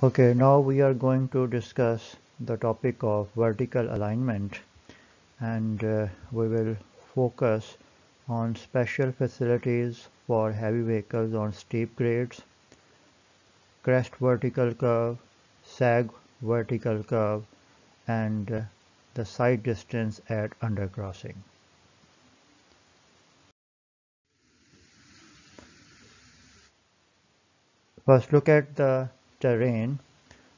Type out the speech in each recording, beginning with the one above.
Okay, now we are going to discuss the topic of vertical alignment, and we will focus on special facilities for heavy vehicles on steep grades, crest vertical curve, sag vertical curve, and the side distance at undercrossing. First, look at the terrain.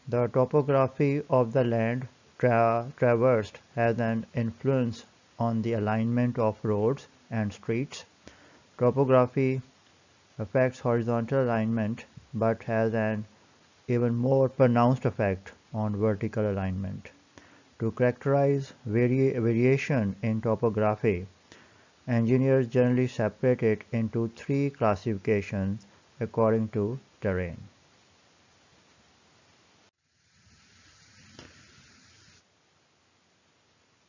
The topography of the land traversed has an influence on the alignment of roads and streets. Topography affects horizontal alignment but has an even more pronounced effect on vertical alignment. To characterize variation in topography, engineers generally separate it into three classifications according to terrain.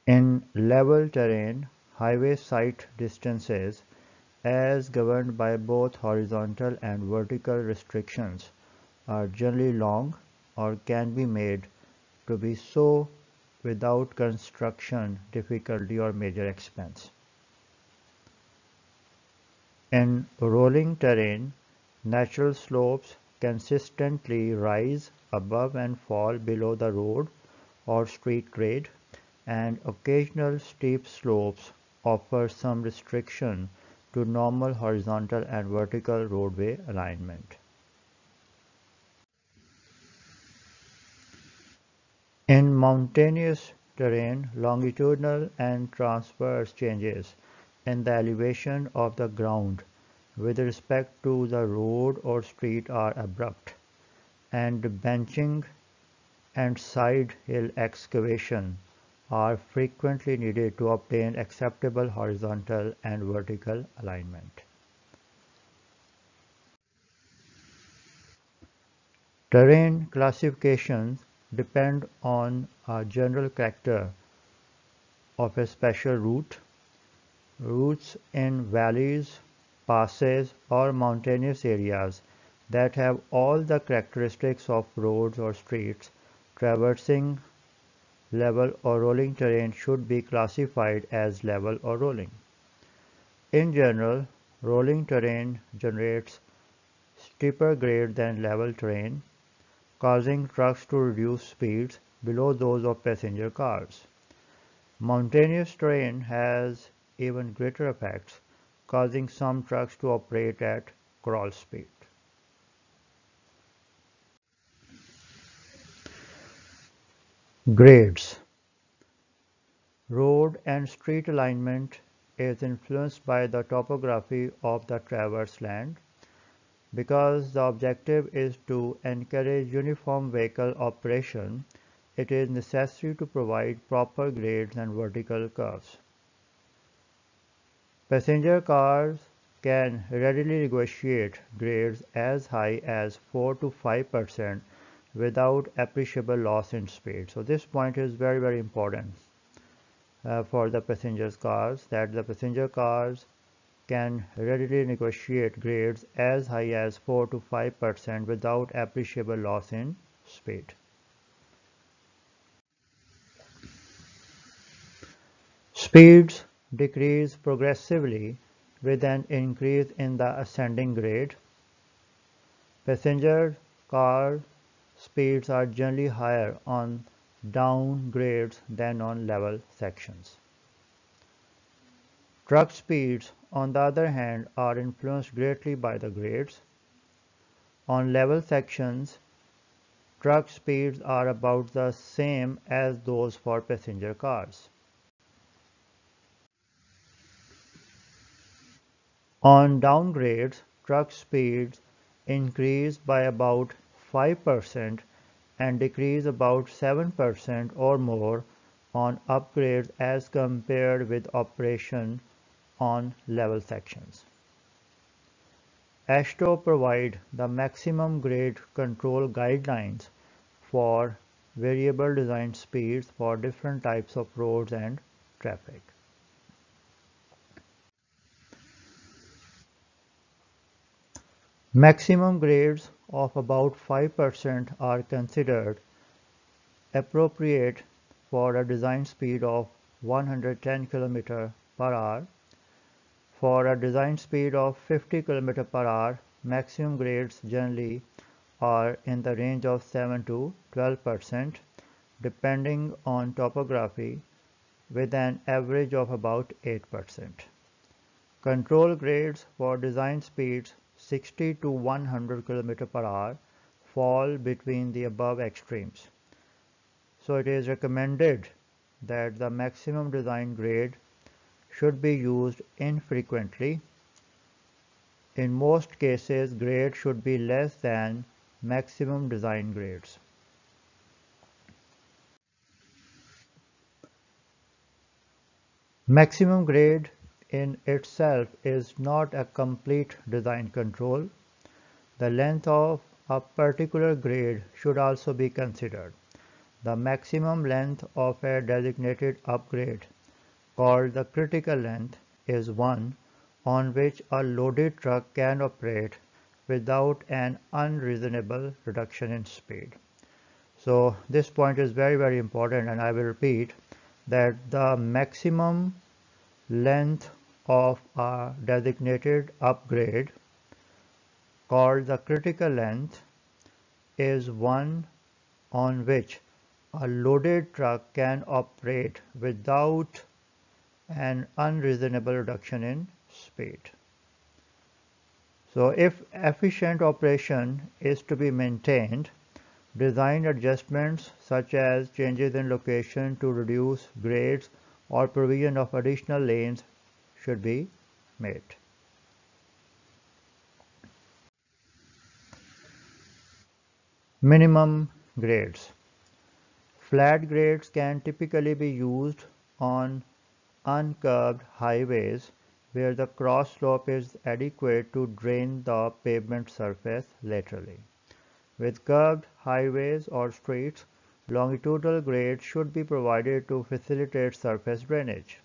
In level terrain, highway sight distances, as governed by both horizontal and vertical restrictions, are generally long or can be made to be so without construction difficulty or major expense. In rolling terrain, natural slopes consistently rise above and fall below the road or street grade, and occasional steep slopes offer some restriction to normal horizontal and vertical roadway alignment. In mountainous terrain, longitudinal and transverse changes in the elevation of the ground with respect to the road or street are abrupt, and benching and side hill excavation are frequently needed to obtain acceptable horizontal and vertical alignment. Terrain classifications depend on a general character of a special route. Routes in valleys, passes, or mountainous areas that have all the characteristics of roads or streets traversing level or rolling terrain should be classified as level or rolling. In general, rolling terrain generates steeper grade than level terrain, causing trucks to reduce speeds below those of passenger cars. Mountainous terrain has even greater effects, causing some trucks to operate at crawl speed. Grades. Road and street alignment is influenced by the topography of the traverse land. Because the objective is to encourage uniform vehicle operation, it is necessary to provide proper grades and vertical curves. Passenger cars can readily negotiate grades as high as 4 to 5% without appreciable loss in speed. So this point is very important for the passenger cars, that the passenger cars can readily negotiate grades as high as 4 to 5% without appreciable loss in speed. Speeds decrease progressively with an increase in the ascending grade. Passenger car speeds are generally higher on down grades than on level sections. Truck speeds, on the other hand, are influenced greatly by the grades. On level sections, truck speeds are about the same as those for passenger cars. On downgrades, truck speeds increase by about 5% and decrease about 7% or more on upgrades as compared with operation on level sections. AASHTO provide the maximum grade control guidelines for variable design speeds for different types of roads and traffic. Maximum grades of about 5% are considered appropriate for a design speed of 110 km per hour. For a design speed of 50 km per hour, maximum grades generally are in the range of 7 to 12%, depending on topography, with an average of about 8%. Control grades for design speeds 60 to 100 km per hour fall between the above extremes. So it is recommended that the maximum design grade should be used infrequently. In most cases, grade should be less than maximum design grades. Maximum grade in itself is not a complete design control. The length of a particular grade should also be considered. The maximum length of a designated upgrade, called the critical length, is one on which a loaded truck can operate without an unreasonable reduction in speed. So this point is very important, and I will repeat that the maximum length of a designated upgrade, called the critical length, is one on which a loaded truck can operate without an unreasonable reduction in speed. So if efficient operation is to be maintained, design adjustments such as changes in location to reduce grades or provision of additional lanes should be made. Minimum grades. Flat grades can typically be used on uncurbed highways where the cross slope is adequate to drain the pavement surface laterally. With curved highways or streets, longitudinal grades should be provided to facilitate surface drainage.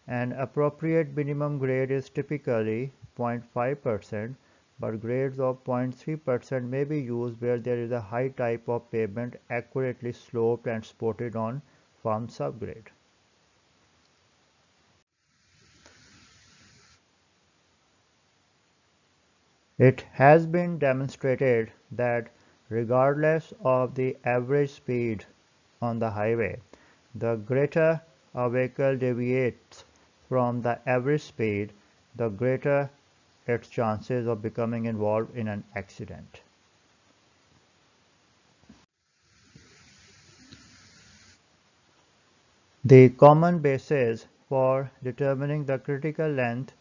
An appropriate minimum grade is typically 0.5%, but grades of 0.3% may be used where there is a high type of pavement accurately sloped and supported on firm subgrade. It has been demonstrated that regardless of the average speed on the highway, the greater a vehicle deviates from the average speed, the greater its chances of becoming involved in an accident. The common basis for determining the critical length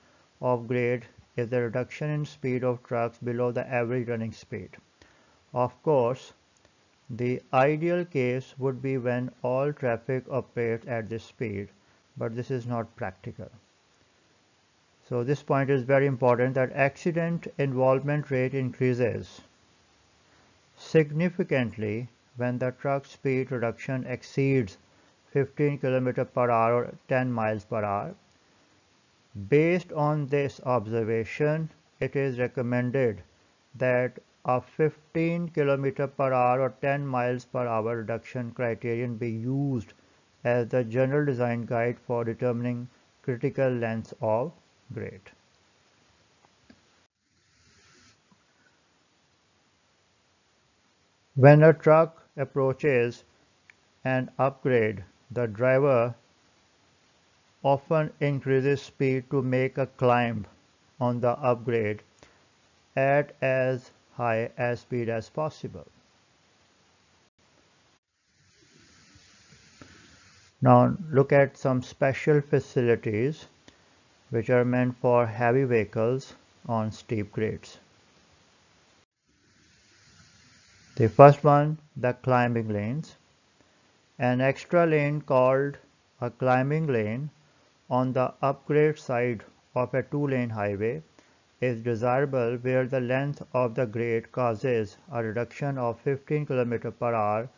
of grade is the reduction in speed of trucks below the average running speed. Of course, the ideal case would be when all traffic operates at this speed, but this is not practical. So this point is very important, that accident involvement rate increases significantly when the truck speed reduction exceeds 15 km per hour or 10 miles per hour. Based on this observation, it is recommended that a 15 km per hour or 10 miles per hour reduction criterion be used as the general design guide for determining critical lengths of grade. When a truck approaches an upgrade, the driver often increases speed to make a climb on the upgrade at as high a speed as possible. Now look at some special facilities which are meant for heavy vehicles on steep grades. The first one, the climbing lanes. An extra lane called a climbing lane on the upgrade side of a two-lane highway is desirable where the length of the grade causes a reduction of 15 km per hour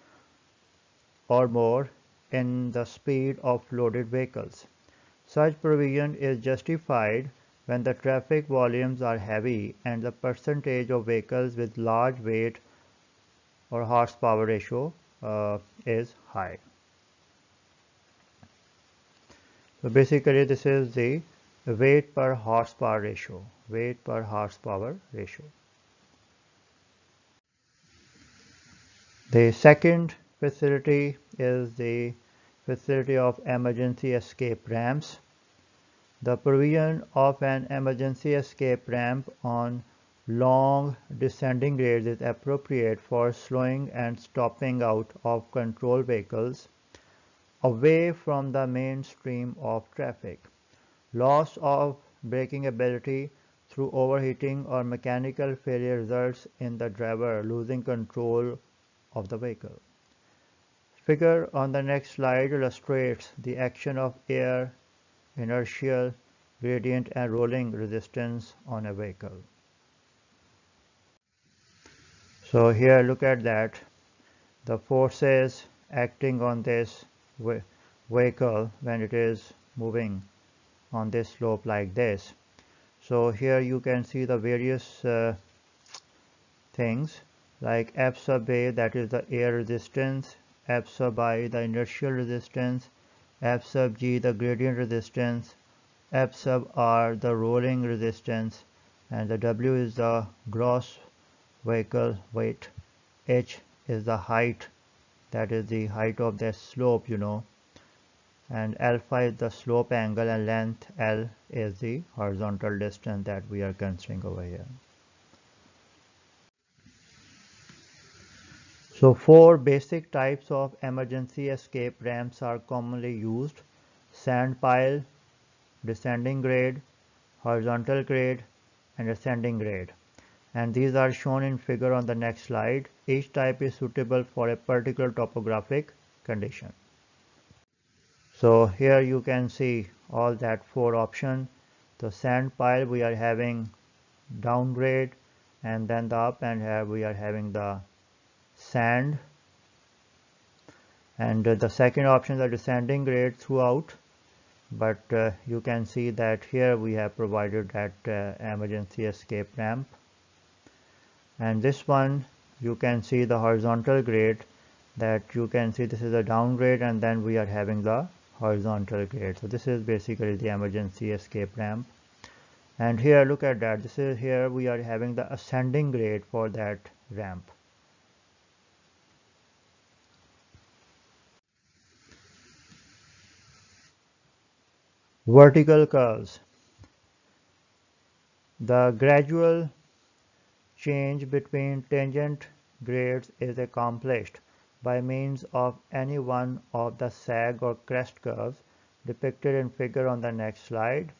or more in the speed of loaded vehicles. Such provision is justified when the traffic volumes are heavy and the percentage of vehicles with large weight or horsepower ratio is high. So basically this is the weight per horsepower ratio. Weight per horsepower ratio. The second facility is the facility of emergency escape ramps. The provision of an emergency escape ramp on long descending grades is appropriate for slowing and stopping out of control vehicles away from the mainstream of traffic. Loss of braking ability through overheating or mechanical failure results in the driver losing control of the vehicle. Figure on the next slide illustrates the action of air, inertial, gradient and rolling resistance on a vehicle. So here look at that. The forces acting on this vehicle when it is moving on this slope like this. So here you can see the various things like F sub A, that is the air resistance, F sub I, the inertial resistance, F sub G, the gradient resistance, F sub R, the rolling resistance, and the W is the gross vehicle weight, H is the height, that is the height of the slope, and alpha is the slope angle, and length L is the horizontal distance that we are considering over here. So four basic types of emergency escape ramps are commonly used: sandpile, descending grade, horizontal grade, and ascending grade. And these are shown in figure on the next slide. Each type is suitable for a particular topographic condition. So here you can see all that four options. The sand pile we are having downgrade, and then the up, and here we are having the sand, and the second option is the descending grade throughout, but you can see that here we have provided that emergency escape ramp, and this one you can see the horizontal grade, that you can see this is a downgrade, and then we are having the horizontal grade. So this is basically the emergency escape ramp. And here look at that, this is here we are having the ascending grade for that ramp. Vertical curves. The gradual change between tangent grades is accomplished by means of any one of the sag or crest curves depicted in figure on the next slide.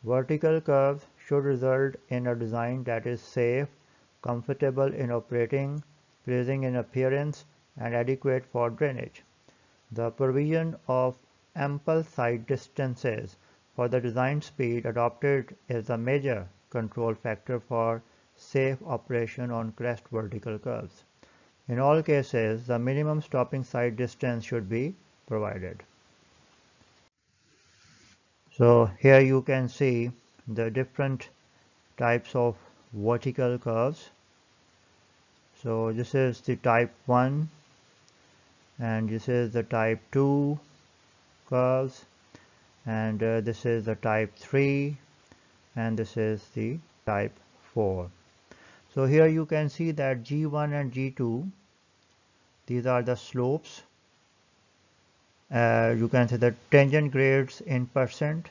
Vertical curves should result in a design that is safe, comfortable in operating, pleasing in appearance, and adequate for drainage. The provision of ample side distances for the design speed adopted is a major control factor for safe operation on crest vertical curves. In all cases, the minimum stopping side distance should be provided. So here you can see the different types of vertical curves. So this is the type 1, and this is the type 2 curves, and this is the type 3, and this is the type 4. So here you can see that G1 and G2, these are the slopes. You can see the tangent grades in percent.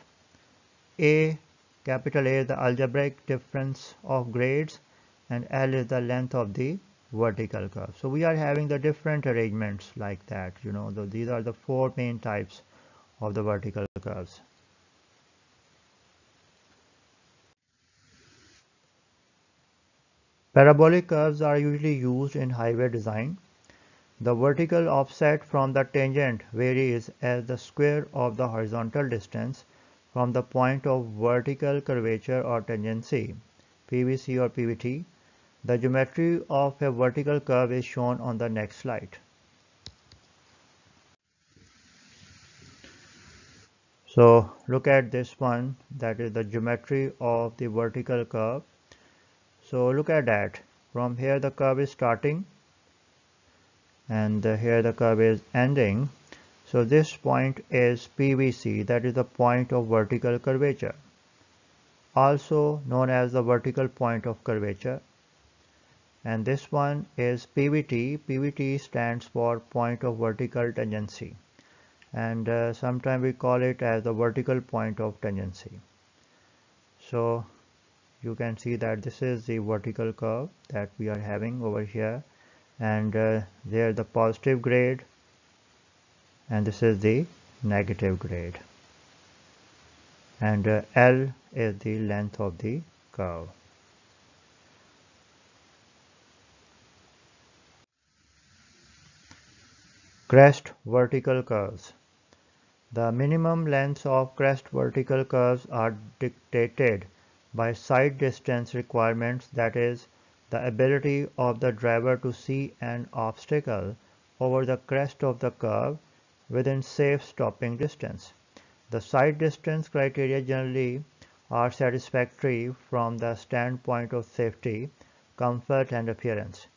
A, capital A is the algebraic difference of grades, and L is the length of the vertical curve. So we are having the different arrangements like that, these are the four main types of the vertical curves. Parabolic curves are usually used in highway design. The vertical offset from the tangent varies as the square of the horizontal distance from the point of vertical curvature or tangency, PVC or PVT. The geometry of a vertical curve is shown on the next slide. So look at this one, that is the geometry of the vertical curve. So look at that. From here the curve is starting and here the curve is ending. So this point is PVC, that is the point of vertical curvature, also known as the vertical point of curvature. And this one is PVT. PVT stands for point of vertical tangency, and sometimes we call it as the vertical point of tangency. So you can see that this is the vertical curve that we are having over here, and there the positive grade, and this is the negative grade, and L is the length of the curve. Crest vertical curves. The minimum lengths of crest vertical curves are dictated by sight distance requirements, that is, the ability of the driver to see an obstacle over the crest of the curve within safe stopping distance. The sight distance criteria generally are satisfactory from the standpoint of safety, comfort, and appearance.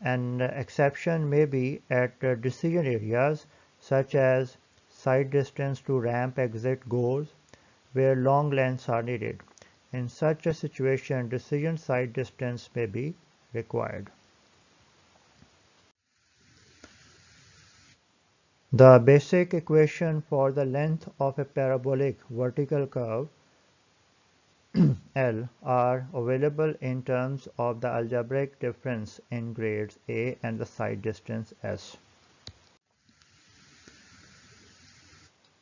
An exception may be at decision areas such as sight distance to ramp exit goals, where long lengths are needed. In such a situation, decision sight distance may be required. The basic equation for the length of a parabolic vertical curve L are available in terms of the algebraic difference in grades A and the sight distance S.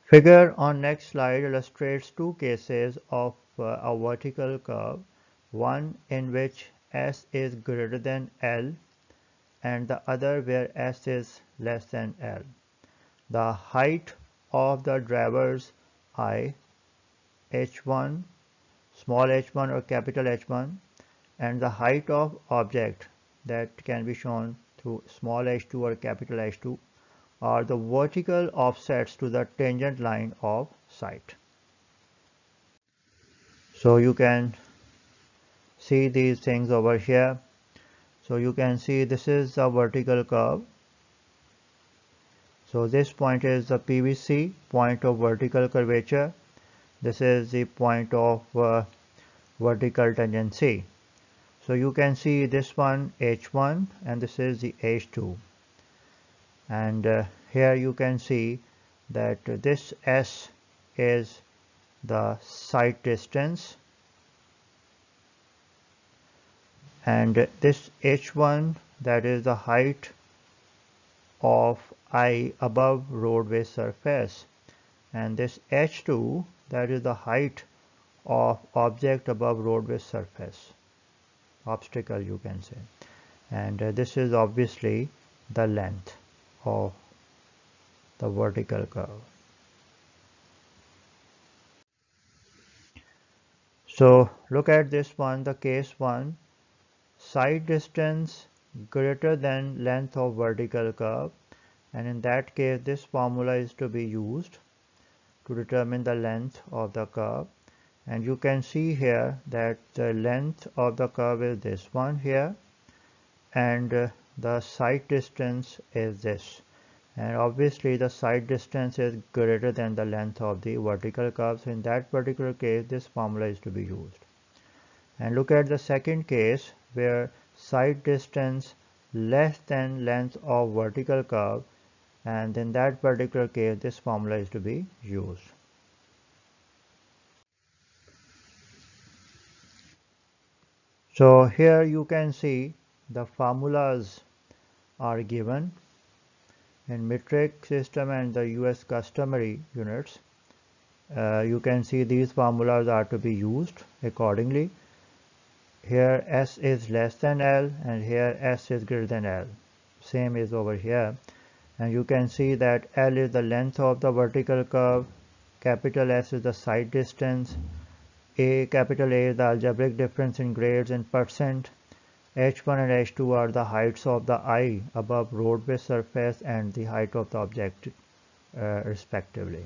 Figure on next slide illustrates two cases of a vertical curve, one in which S is greater than L and the other where S is less than L. The height of the driver's eye, h1, small h1 or capital H1, and the height of object, that can be shown through small h2 or capital H2, are the vertical offsets to the tangent line of sight. So you can see these things over here. So you can see this is the vertical curve. So this point is the PVC, point of vertical curvature. This is the point of vertical tangency. So you can see this one H1 and this is the H2. And here you can see that this S is the sight distance, and this H1, that is the height of eye above roadway surface, and this H2, that is the height of object above roadway surface, obstacle you can say, and this is obviously the length of the vertical curve. So look at this one, the case 1, sight distance greater than length of vertical curve, and in that case this formula is to be used to determine the length of the curve. And you can see here that the length of the curve is this one here, and the sight distance is this, and obviously the sight distance is greater than the length of the vertical curve. So in that particular case this formula is to be used. And look at the second case where sight distance less than length of vertical curve, and in that particular case this formula is to be used. So here you can see the formulas are given in metric system and the US customary units. You can see these formulas are to be used accordingly. Here S is less than L and here S is greater than L. Same is over here. And you can see that L is the length of the vertical curve, capital S is the sight distance, capital A is the algebraic difference in grades and percent, H1 and H2 are the heights of the eye above roadway surface and the height of the object respectively.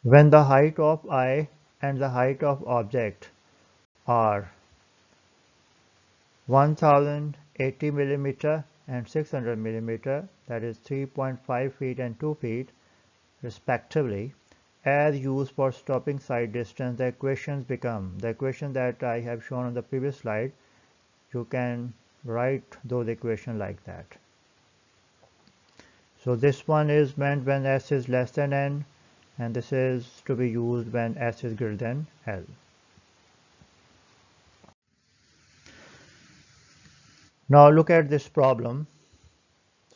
When the height of I and the height of object are 1080 millimeter and 600 millimeter, that is 3.5 feet and 2 feet respectively, as used for stopping side distance, the equations become the equation that I have shown on the previous slide. You can write those equations like that. So this one is meant when S is less than N, and this is to be used when S is greater than L. Now look at this problem,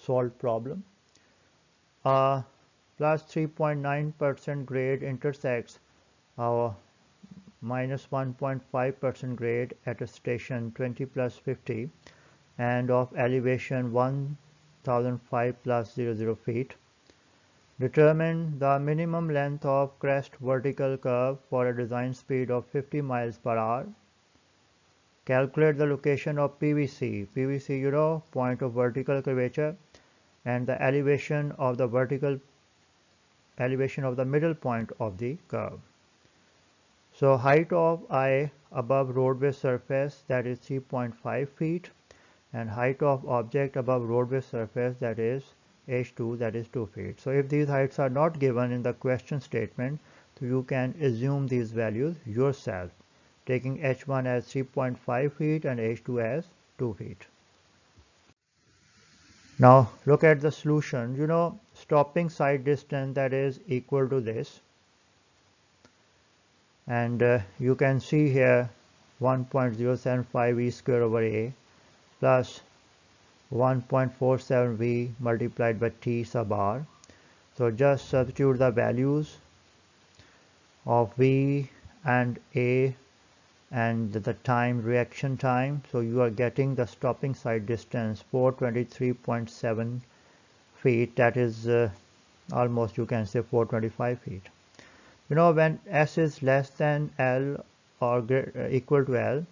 solved problem. Plus 3.9% grade intersects our minus 1.5% grade at a station 20 plus 50 and of elevation 1005 plus 00 feet. Determine the minimum length of crest vertical curve for a design speed of 50 miles per hour. Calculate the location of PVC. PVC, you know, point of vertical curvature, and the elevation of the middle point of the curve. So height of I above roadway surface, that is 3.5 feet, and height of object above roadway surface, that is H2, that is 2 feet. So if these heights are not given in the question statement, so you can assume these values yourself, taking H1 as 3.5 feet and H2 as 2 feet. Now look at the solution. You know, stopping side distance, that is equal to this, and you can see here 1.075 V square over A plus 1.47 V multiplied by T sub R. So just substitute the values of V and A and the time, reaction time. So you are getting the stopping side distance 423.7 feet, that is almost you can say 425 feet. You know, when S is less than L or equal to L,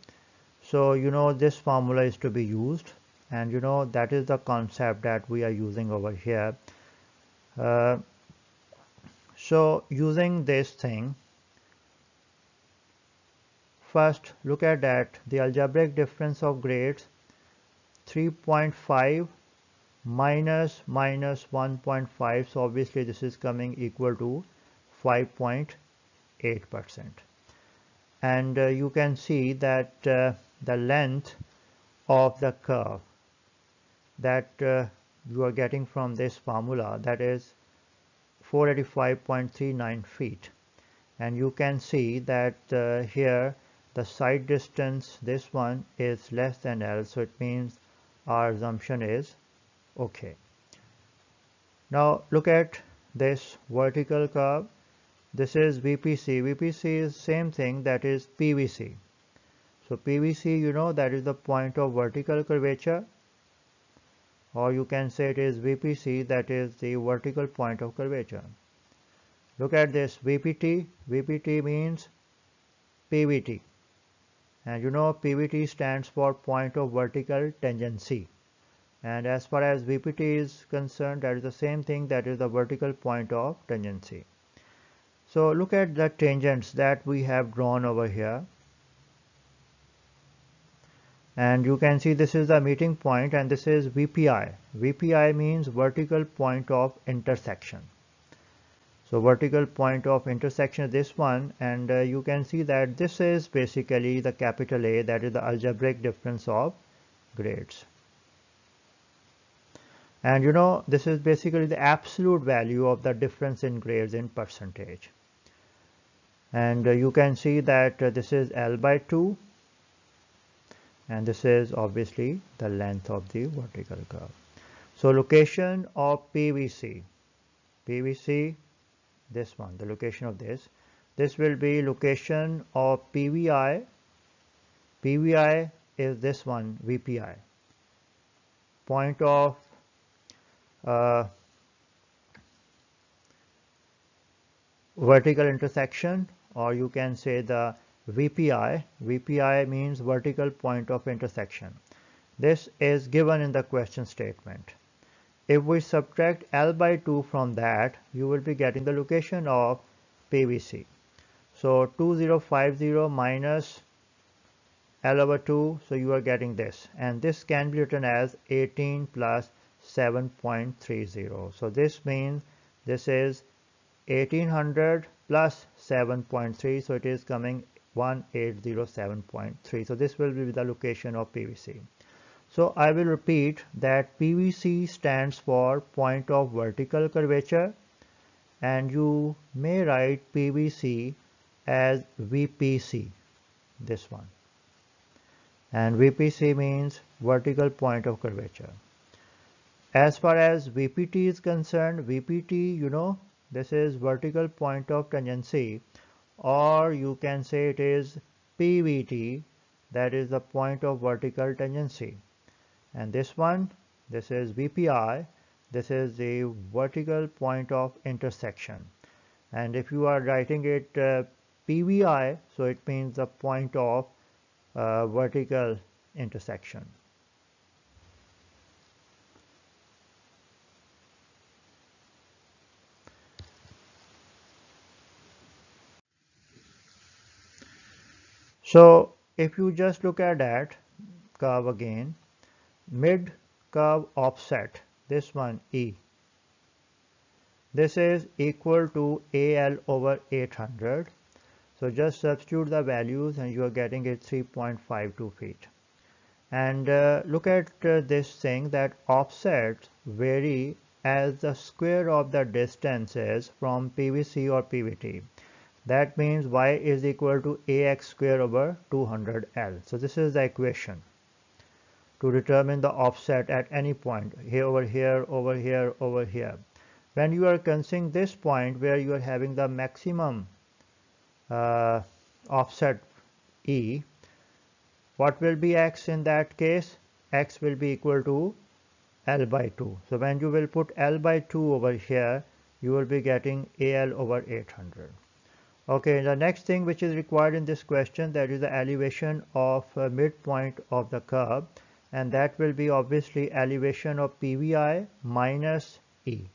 so you know this formula is to be used, and you know that is the concept that we are using over here. So using this thing, first look at that, the algebraic difference of grades 3.5 minus 1.5, so obviously this is coming equal to 5.8%, and you can see that the length of the curve that you are getting from this formula, that is 485.39 feet, and you can see that here the side distance, this one is less than L, so it means our assumption is okay. Now look at this vertical curve. This is VPC. VPC is same thing, that is PVC. So PVC, you know, that is the point of vertical curvature, or you can say it is VPC, that is the vertical point of curvature. Look at this VPT. VPT means PVT, and you know PVT stands for point of vertical tangency, and as far as VPT is concerned, that is the same thing, that is the vertical point of tangency. So look at the tangents that we have drawn over here, and you can see this is the meeting point, and this is VPI. VPI means vertical point of intersection. So vertical point of intersection is this one, and you can see that this is basically the capital A, that is the algebraic difference of grades. And you know, this is basically the absolute value of the difference in grades in percentage. And you can see that this is L by 2, and this is obviously the length of the vertical curve. So location of PVC, this one, the location of this will be location of PVI. PVI is this one, VPI, point of vertical intersection, or you can say the VPI. VPI means vertical point of intersection. This is given in the question statement. If we subtract L by 2 from that, you will be getting the location of PVC. So 2050 minus L over 2, so you are getting this, and this can be written as 18 plus 7.30. So this means this is 1800 plus 7.3, so it is coming 1807.3. So this will be the location of PVC. So I will repeat that PVC stands for point of vertical curvature, and you may write PVC as VPC, this one. And VPC means vertical point of curvature. As far as VPT is concerned, VPT, this is vertical point of tangency, or you can say it is PVT, that is the point of vertical tangency. And this one, this is VPI, this is the vertical point of intersection. And if you are writing it PVI, so it means the point of vertical intersection. So if you just look at that curve again, mid curve offset, this one E, this is equal to AL over 800. So just substitute the values and you are getting it 3.52 feet. And look at this thing that offsets vary as the square of the distances from PVC or PVT. That means y is equal to ax square over 200L. So this is the equation to determine the offset at any point, here, over here, over here, over here. When you are considering this point where you are having the maximum offset E, what will be x in that case? X will be equal to L by 2. So when you will put L by 2 over here, you will be getting AL over 800. Okay, the next thing which is required in this question, that is the elevation of midpoint of the curve, and that will be obviously elevation of PVI minus E.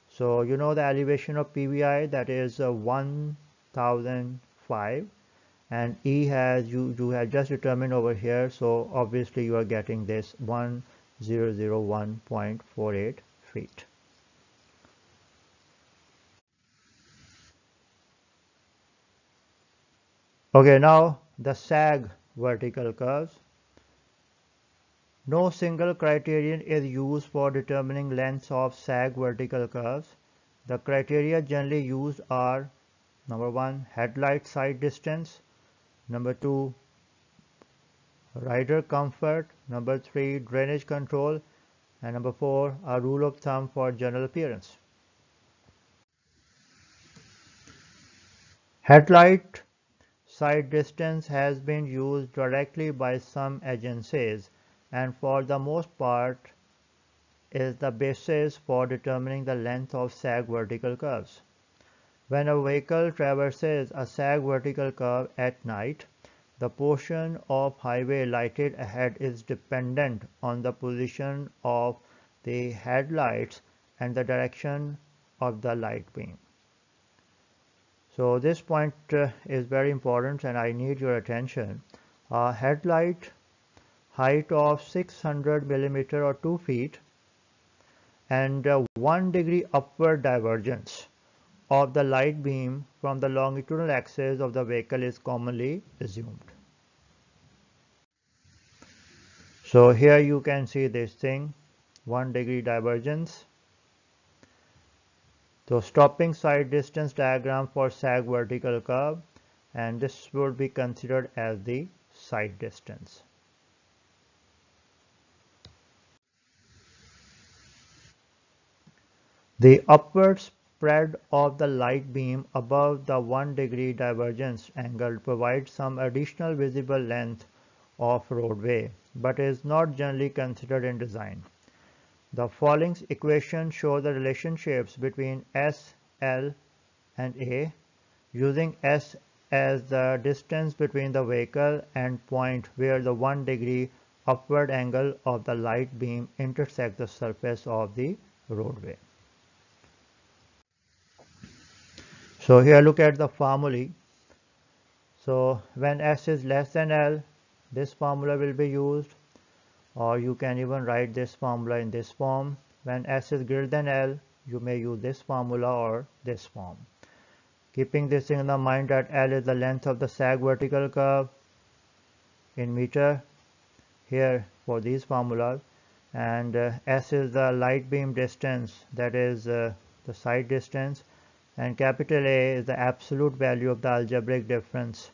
So you know the elevation of PVI, that is 1005, and E has you have just determined over here, so obviously you are getting this 1001.48 feet. Okay, now the sag vertical curves. No single criterion is used for determining lengths of sag vertical curves. The criteria generally used are: number 1, headlight sight distance; number 2, rider comfort; number 3, drainage control; and number 4, a rule of thumb for general appearance. Headlight sight distance has been used directly by some agencies, and for the most part is the basis for determining the length of sag vertical curves. When a vehicle traverses a sag vertical curve at night, the portion of highway lighted ahead is dependent on the position of the headlights and the direction of the light beam. So this point is very important and I need your attention. A headlight height of 600 millimeter or 2 feet and 1 degree upward divergence of the light beam from the longitudinal axis of the vehicle is commonly assumed. So here you can see this thing, 1 degree divergence. So stopping sight distance diagram for sag vertical curve, and this would be considered as the sight distance. The upward spread of the light beam above the 1 degree divergence angle provides some additional visible length of roadway, but is not generally considered in design. The following equations show the relationships between S, L, and A, using S as the distance between the vehicle and point where the 1 degree upward angle of the light beam intersects the surface of the roadway. So here look at the formulae. So when S is less than L, this formula will be used, or you can even write this formula in this form. When S is greater than L, you may use this formula or this form. Keeping this in the mind that L is the length of the sag vertical curve in meter here for these formulas, and S is the light beam distance, that is the side distance, and capital A is the absolute value of the algebraic difference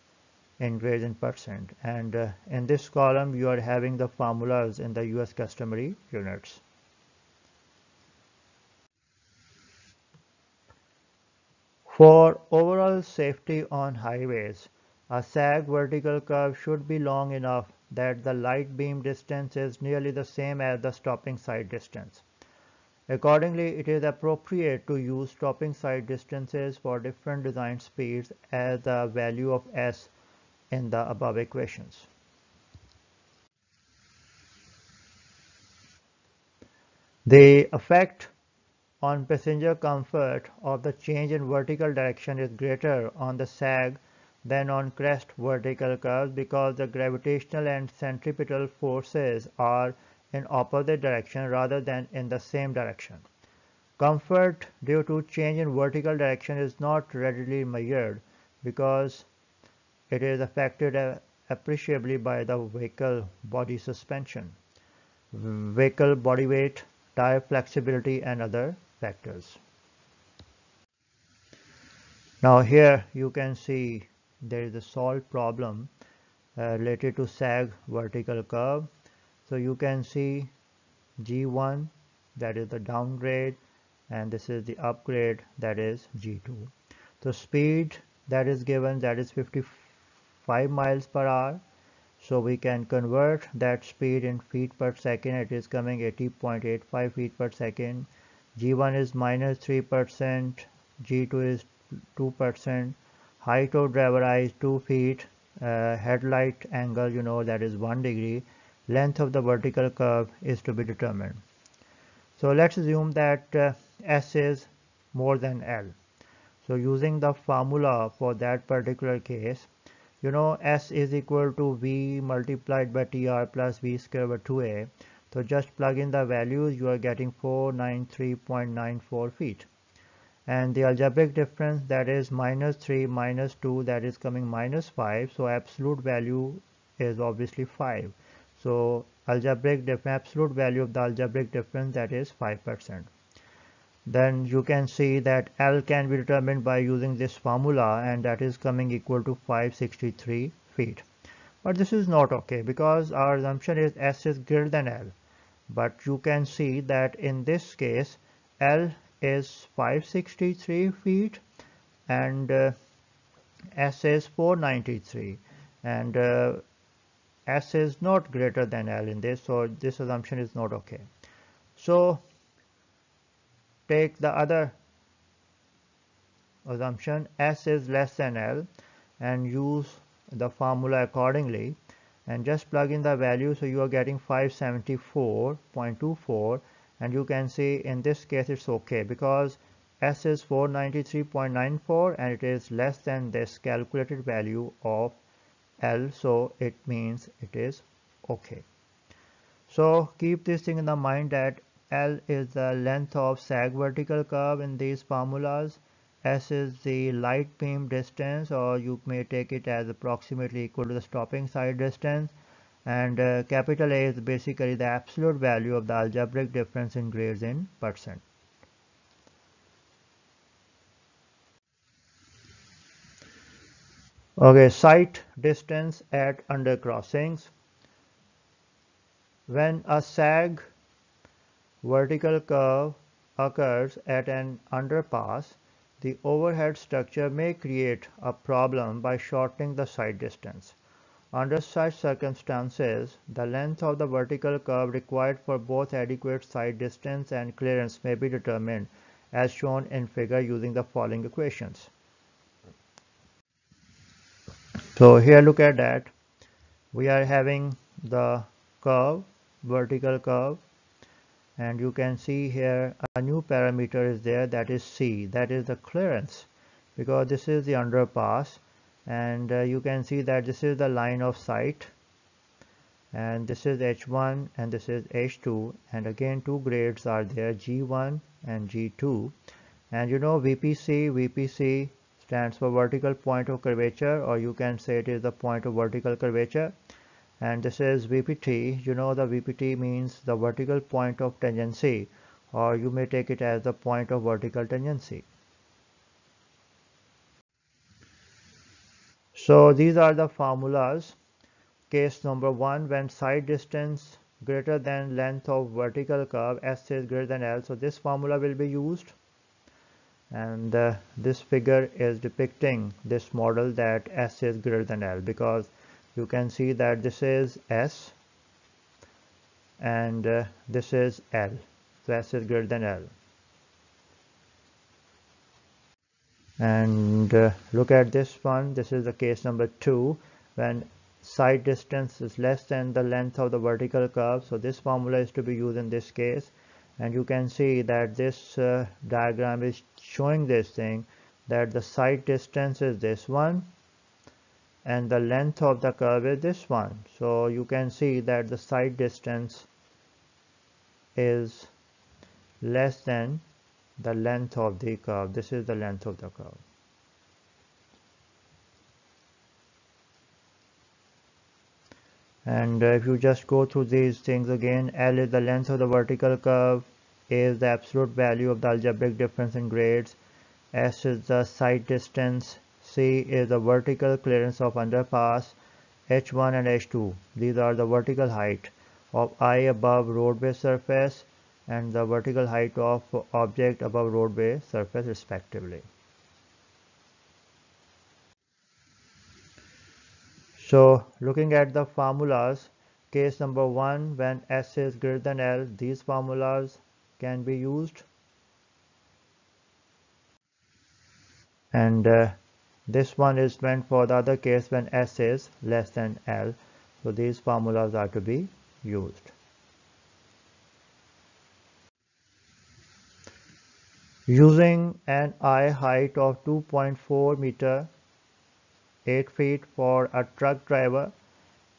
in grades in percent. And in this column you are having the formulas in the US customary units. For overall safety on highways, a sag vertical curve should be long enough that the light beam distance is nearly the same as the stopping side distance. Accordingly, it is appropriate to use stopping side distances for different design speeds as the value of S in the above equations. The effect on passenger comfort of the change in vertical direction is greater on the sag than on crest vertical curves because the gravitational and centripetal forces are in opposite direction rather than in the same direction. Comfort due to change in vertical direction is not readily measured because it is affected appreciably by the vehicle body suspension, vehicle body weight, tire flexibility, and other factors. Now here you can see there is a solved problem related to sag vertical curve. So you can see G1, that is the downgrade, and this is the upgrade, that is G2. So speed that is given, that is 55 miles per hour. So we can convert that speed in feet per second. It is coming 80.85 feet per second. G1 is minus 3%, G2 is 2%, height of driver eye is 2 feet, headlight angle, you know, that is 1 degree, length of the vertical curve is to be determined. So let's assume that S is more than L. So using the formula for that particular case, you know, S is equal to V multiplied by TR plus V square over 2A. So just plug in the values, you are getting 493.94 feet. And the algebraic difference, that is minus 3 minus 2, that is coming minus 5. So absolute value is obviously 5. So absolute value of the algebraic difference, that is 5%. Then you can see that L can be determined by using this formula, and that is coming equal to 563 feet. But this is not okay because our assumption is S is greater than L. But you can see that in this case L is 563 feet and S is 493, and S is not greater than L in this, so this assumption is not okay. So take the other assumption, S is less than L, and use the formula accordingly and just plug in the value. So you are getting 574.24, and you can see in this case it's okay because S is 493.94 and it is less than this calculated value of L, so it means it is okay. So keep this thing in the mind that L is the length of sag vertical curve in these formulas. S is the light beam distance, or you may take it as approximately equal to the stopping side distance, and capital A is basically the absolute value of the algebraic difference in grades in percent. Okay, sight distance at undercrossings. When a sag vertical curve occurs at an underpass, the overhead structure may create a problem by shortening the sight distance. Under such circumstances, the length of the vertical curve required for both adequate sight distance and clearance may be determined as shown in figure using the following equations. So here look at that. We are having the curve, vertical curve, and you can see here a new parameter is there, that is C, that is the clearance, because this is the underpass, and you can see that this is the line of sight, and this is H1 and this is H2, and again two grades are there, G1 and G2. And you know VPC stands for vertical point of curvature, or you can say it is the point of vertical curvature. And this is VPT. You know the VPT means the vertical point of tangency, or you may take it as the point of vertical tangency. So these are the formulas. Case number 1, when side distance greater than length of vertical curve, S is greater than L. So this formula will be used. And this figure is depicting this model that S is greater than L, because you can see that this is S and this is L. So S is greater than L. And look at this one. This is the case number 2, when side distance is less than the length of the vertical curve. So this formula is to be used in this case. And you can see that this diagram is showing this thing, that the side distance is this one and the length of the curve is this one. So you can see that the side distance is less than the length of the curve. This is the length of the curve. And if you just go through these things again, L is the length of the vertical curve, A is the absolute value of the algebraic difference in grades, S is the side distance, C is the vertical clearance of underpass, H1 and H2, these are the vertical height of I above roadway surface and the vertical height of object above roadway surface respectively. So looking at the formulas, case number 1, when S is greater than L, these formulas can be used. And this one is meant for the other case when S is less than L. So these formulas are to be used. Using an eye height of 2.4 meter, 8 feet for a truck driver,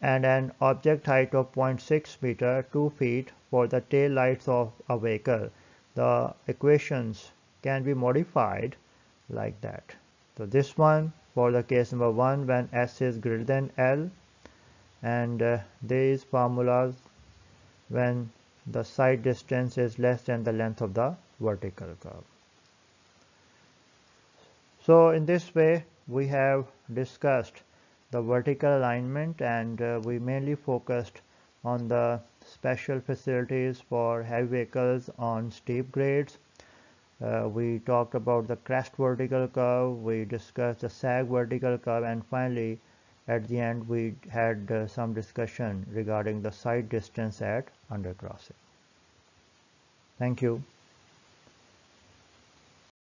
and an object height of 0.6 meter, 2 feet for the tail lights of a vehicle, the equations can be modified like that. So this one for the case number 1 when S is greater than L, and these formulas when the side distance is less than the length of the vertical curve. So in this way we have discussed the vertical alignment, and we mainly focused on the special facilities for heavy vehicles on steep grades. We talked about the crest vertical curve, we discussed the sag vertical curve, and finally at the end we had some discussion regarding the side distance at undercrossing. Thank you.